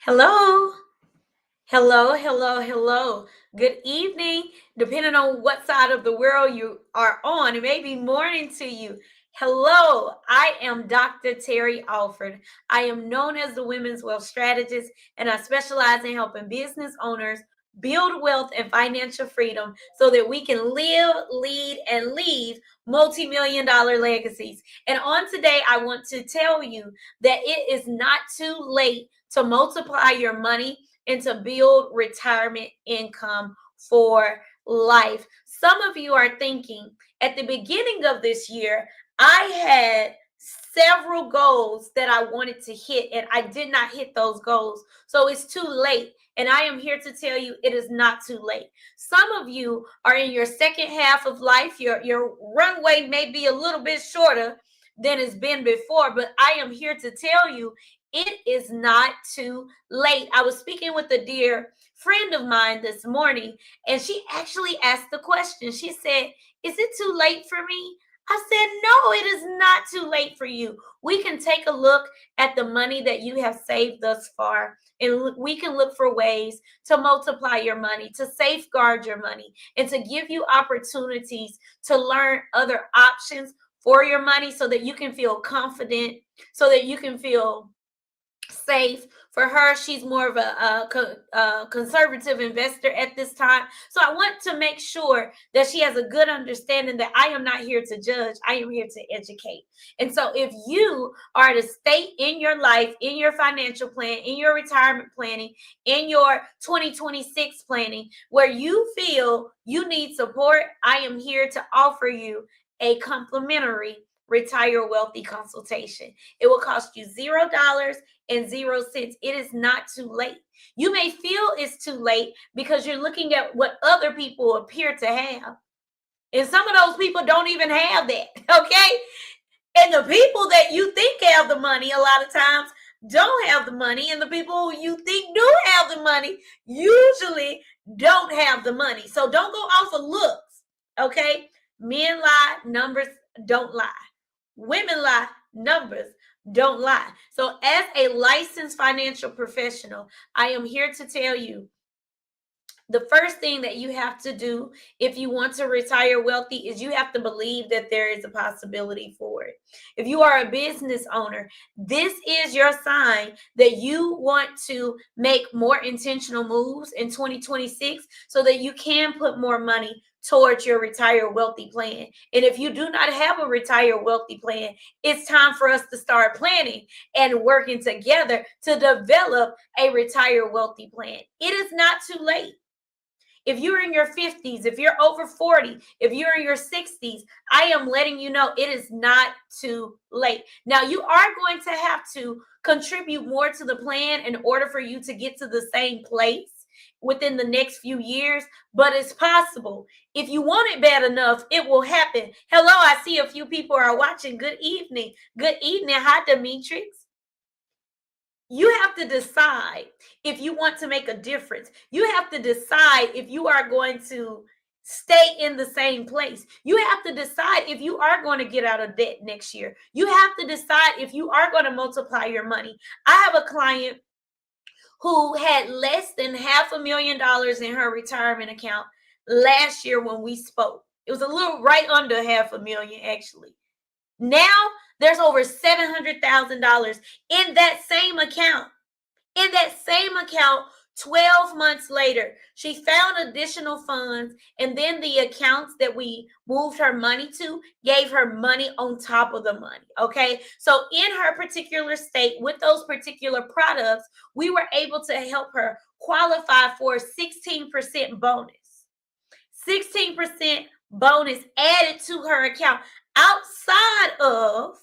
Hello, hello. Good evening, depending on what side of the world you are on. It may be morning to you. Hello, I am Dr. Terry Alford. I am known as the Women's Wealth Strategist, and I specialize in helping business owners build wealth and financial freedom so that we can live, lead, and leave multi-million dollar legacies. And on today, I want to tell you that it is not too late to multiply your money and to build retirement income for life. Some of you are thinking at the beginning of this year, I had several goals that I wanted to hit and I did not hit those goals. So it's too late. And I am here to tell you it is not too late. Some of you are in your second half of life. Your runway may be a little bit shorter than it's been before, but I am here to tell you it is not too late. I was speaking with a dear friend of mine this morning, and she actually asked the question. She said, "Is it too late for me?" I said, "No, it is not too late for you. We can take a look at the money that you have saved thus far, and we can look for ways to multiply your money, to safeguard your money, and to give you opportunities to learn other options for your money so that you can feel confident, so that you can feel safe." For her, she's more of a conservative investor at this time. So I want to make sure that she has a good understanding that I am not here to judge. I am here to educate. And so if you are at a state in your life, in your financial plan, in your retirement planning, in your 2026 planning, where you feel you need support, I am here to offer you a complimentary Retire Wealthy consultation. It will cost you $0 and 0 cents. It is not too late. You may feel it's too late because you're looking at what other people appear to have. And some of those people don't even have that. Okay. And the people that you think have the money a lot of times don't have the money. And the people you think do have the money usually don't have the money. So don't go off of looks. Okay. Men lie, numbers don't lie. Women lie, numbers don't lie. So, as a licensed financial professional, I am here to tell you the first thing that you have to do if you want to retire wealthy is you have to believe that there is a possibility for it. If you are a business owner, this is your sign that you want to make more intentional moves in 2026 so that you can put more money towards your retire wealthy plan. And if you do not have a retire wealthy plan, it's time for us to start planning and working together to develop a retire wealthy plan. It is not too late. If you're in your 50s, if you're over 40, if you're in your 60s, I am letting you know it is not too late. Now, you are going to have to contribute more to the plan in order for you to get to the same place within the next few years, but it's possible. If you want it bad enough, it will happen. Hello, I see a few people are watching. Good evening. Good evening. Hi, Demetrix. You have to decide if you want to make a difference. You have to decide if you are going to stay in the same place. You have to decide if you are going to get out of debt next year. You have to decide if you are going to multiply your money. I have a client who had less than $500,000 in her retirement account last year when we spoke. It was a little right under $500,000 actually. Now there's over $700,000 in that same account. In that same account, 12 months later, she found additional funds, and then the accounts that we moved her money to gave her money on top of the money. Okay. So, in her particular state with those particular products, we were able to help her qualify for a 16% bonus. 16% bonus added to her account outside of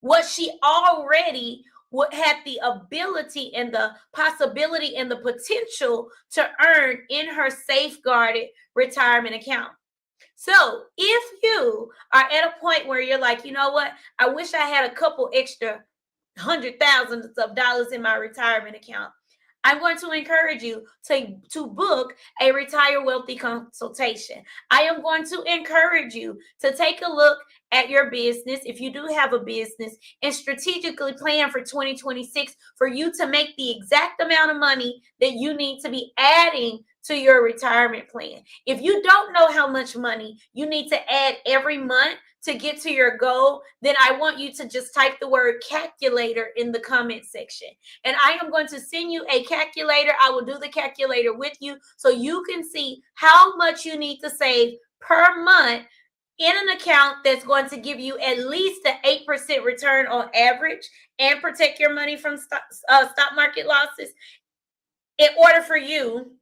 what she already had the ability and the possibility and the potential to earn in her safeguarded retirement account. So if you are at a point where you're like, you know what, I wish I had a couple extra $100,000s in my retirement account, I'm going to encourage you to book a Retire Wealthy consultation. I am going to encourage you to take a look at your business, if you do have a business, and strategically plan for 2026 for you to make the exact amount of money that you need to be adding to your retirement plan. If you don't know how much money you need to add every month to get to your goal, then I want you to just type the word calculator in the comment section. And I am going to send you a calculator. I will do the calculator with you so you can see how much you need to save per month in an account that's going to give you at least an 8% return on average and protect your money from stock market losses in order for you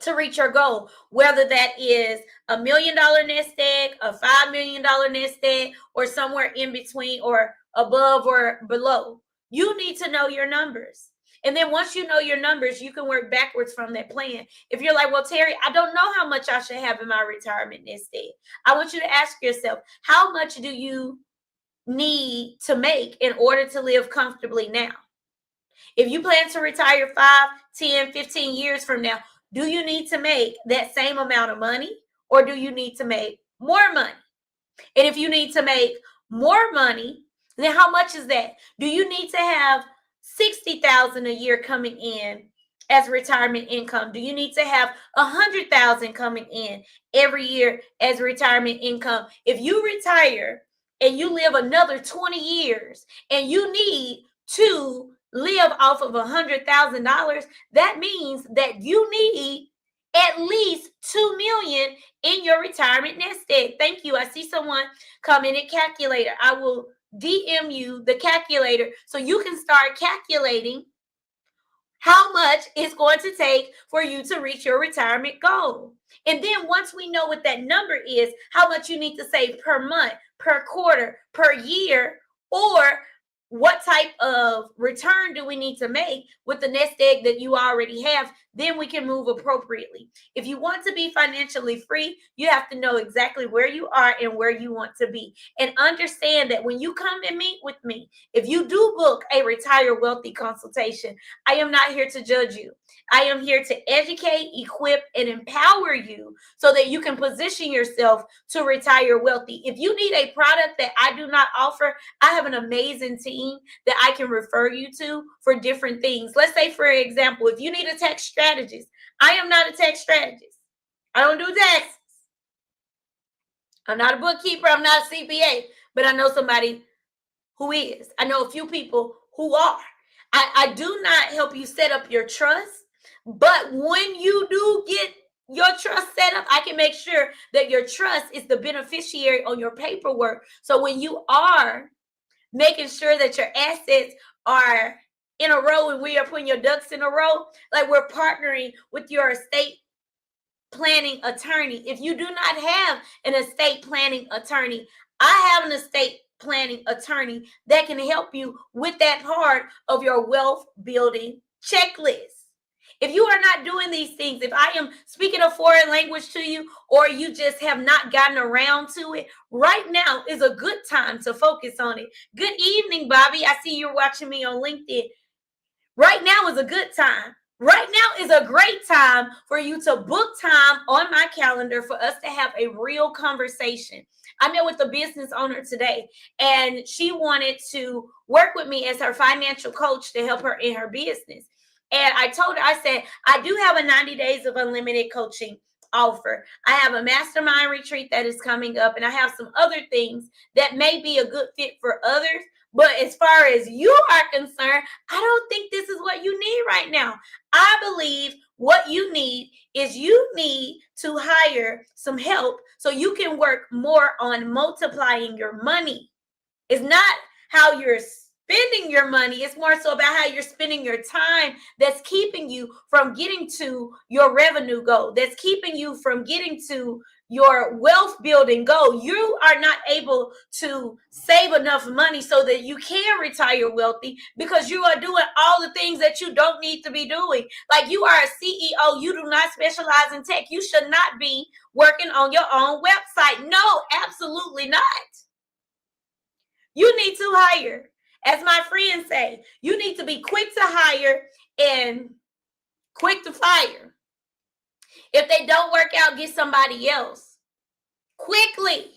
to reach your goal, whether that is $1 million nest egg, a $5 million nest egg, or somewhere in between or above or below. You need to know your numbers. And then once you know your numbers, you can work backwards from that plan. If you're like, well, Terry, I don't know how much I should have in my retirement nest egg. I want you to ask yourself, how much do you need to make in order to live comfortably now? If you plan to retire 5, 10, 15 years from now, do you need to make that same amount of money, or do you need to make more money? And if you need to make more money, then how much is that? Do you need to have $60,000 a year coming in as retirement income? Do you need to have $100,000 coming in every year as retirement income? If you retire and you live another 20 years and you need to live off of $100,000, that means that you need at least $2 million in your retirement nest egg. Thank you. I see someone commented calculator. I will DM you the calculator so you can start calculating how much it's going to take for you to reach your retirement goal. And then once we know what that number is, how much you need to save per month, per quarter, per year, or what type of return do we need to make with the nest egg that you already have, then we can move appropriately. If you want to be financially free, you have to know exactly where you are and where you want to be. And understand that when you come and meet with me, if you do book a Retire Wealthy consultation, I am not here to judge you. I am here to educate, equip, and empower you so that you can position yourself to retire wealthy. If you need a product that I do not offer, I have an amazing team that I can refer you to for different things. Let's say, for example, if you need a tax strategist, I am not a tax strategist. I don't do taxes. I'm not a bookkeeper. I'm not a CPA, but I know somebody who is. I know a few people who are. I do not help you set up your trust, but when you do get your trust set up, I can make sure that your trust is the beneficiary on your paperwork. So when you are making sure that your assets are in a row and we are putting your ducks in a row, like we're partnering with your estate planning attorney. If you do not have an estate planning attorney, I have an estate planning attorney that can help you with that part of your wealth building checklist. If you are not doing these things, if I am speaking a foreign language to you, or you just have not gotten around to it, right now is a good time to focus on it. Good evening, Bobby. I see you're watching me on LinkedIn. Right now is a good time. Right now is a great time for you to book time on my calendar for us to have a real conversation. I met with a business owner today, and she wanted to work with me as her financial coach to help her in her business. And I told her, I said, I do have a 90 days of unlimited coaching offer. I have a mastermind retreat that is coming up, and I have some other things that may be a good fit for others. But as far as you are concerned, I don't think this is what you need right now. I believe what you need is you need to hire some help so you can work more on multiplying your money. It's not how you're spending your money. It's more so about how you're spending your time that's keeping you from getting to your revenue goal, that's keeping you from getting to your wealth building goal. You are not able to save enough money so that you can retire wealthy because you are doing all the things that you don't need to be doing. Like, you are a CEO, you do not specialize in tech. You should not be working on your own website. No, absolutely not. You need to hire. As my friends say, you need to be quick to hire and quick to fire. If they don't work out, get somebody else quickly.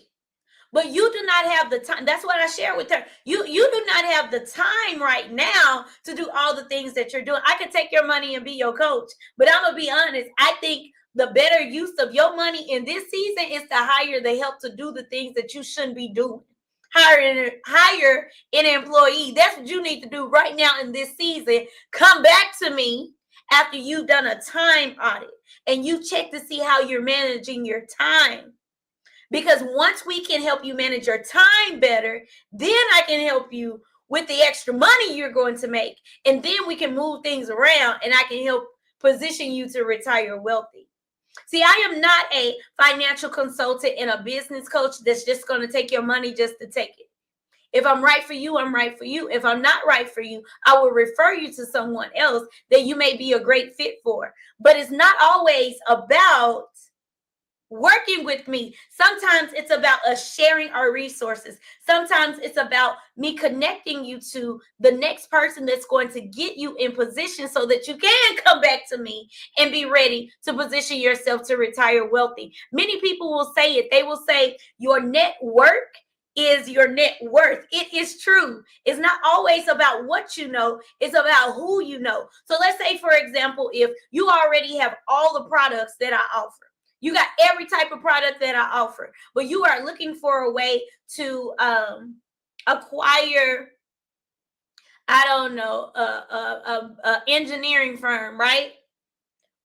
But you do not have the time. That's what I share with her. You do not have the time right now to do all the things that you're doing. I could take your money and be your coach, but I'm gonna be honest. I think the better use of your money in this season is to hire the help to do the things that you shouldn't be doing. Hire an employee. That's what you need to do right now in this season. Come back to me after you've done a time audit and you check to see how you're managing your time. Because once we can help you manage your time better, then I can help you with the extra money you're going to make. And then we can move things around and I can help position you to retire wealthy. See, I am not a financial consultant and a business coach that's just going to take your money just to take it. If I'm right for you, I'm right for you. If I'm not right for you, I will refer you to someone else that you may be a great fit for. But it's not always about working with me. Sometimes it's about us sharing our resources. Sometimes it's about me connecting you to the next person that's going to get you in position so that you can come back to me and be ready to position yourself to retire wealthy. Many people will say it. They will say your network is your net worth. It is true. It's not always about what you know, it's about who you know. So let's say, for example, if you already have all the products that I offer, you got every type of product that I offer, but you are looking for a way to acquire, I don't know, a engineering firm, right?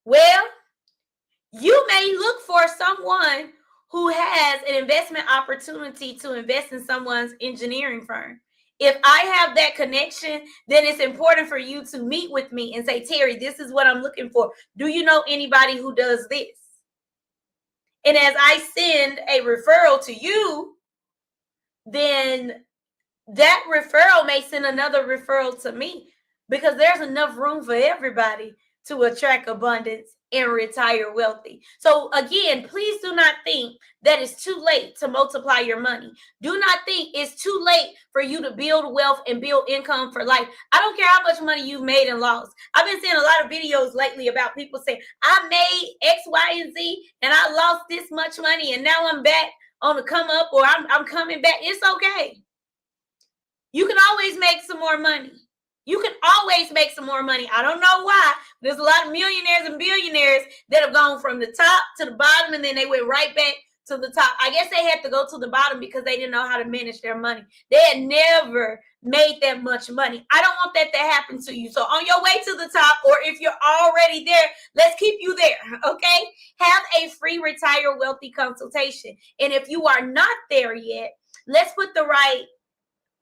Well, you may look for someone who has an investment opportunity to invest in someone's engineering firm. If I have that connection, then it's important for you to meet with me and say, Terry, this is what I'm looking for. Do you know anybody who does this? And as I send a referral to you, then that referral may send another referral to me because there's enough room for everybody to attract abundance and retire wealthy. So again, please do not think that it's too late to multiply your money. Do not think it's too late for you to build wealth and build income for life. I don't care how much money you've made and lost. I've been seeing a lot of videos lately about people saying, I made X, Y, and Z, and I lost this much money, and now I'm back on the come up, or I'm coming back. It's okay. You can always make some more money. You can always make some more money. I don't know why. There's a lot of millionaires and billionaires that have gone from the top to the bottom, and then they went right back to the top. I guess they had to go to the bottom because they didn't know how to manage their money. They had never made that much money. I don't want that to happen to you. So on your way to the top, or if you're already there, let's keep you there, okay? Have a free Retire Wealthy consultation. And if you are not there yet, let's put the right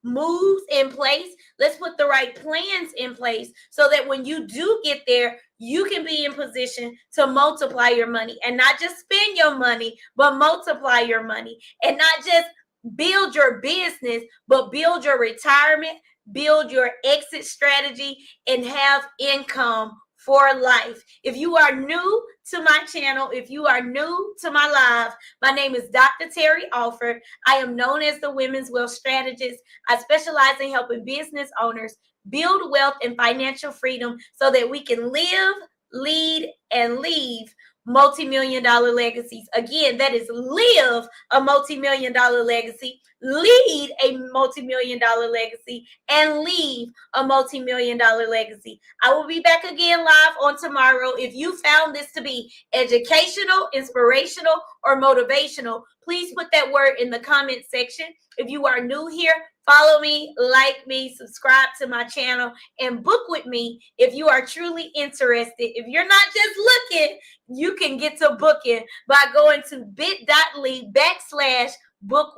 moves in place. Let's put the right plans in place so that when you do get there, you can be in position to multiply your money and not just spend your money, but multiply your money, and not just build your business, but build your retirement, build your exit strategy, and have income for life. If you are new to my channel, if you are new to my live, my name is Dr. Terry Alford. I am known as the Women's Wealth Strategist. I specialize in helping business owners build wealth and financial freedom so that we can live, lead, and leave multi-million-dollar legacies. Again, that is live a multi-million-dollar legacy, lead a multi-million-dollar legacy, and leave a multi-million-dollar legacy. I will be back again live on tomorrow. If you found this to be educational, inspirational, or motivational, please put that word in the comment section. If you are new here, follow me, like me, subscribe to my channel, and book with me if you are truly interested. If you're not just looking, you can get to booking by going to bit.ly/book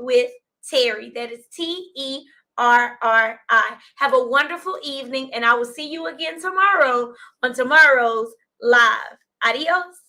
with Terry. That is TERRI. Have a wonderful evening, and I will see you again tomorrow on tomorrow's live. Adios.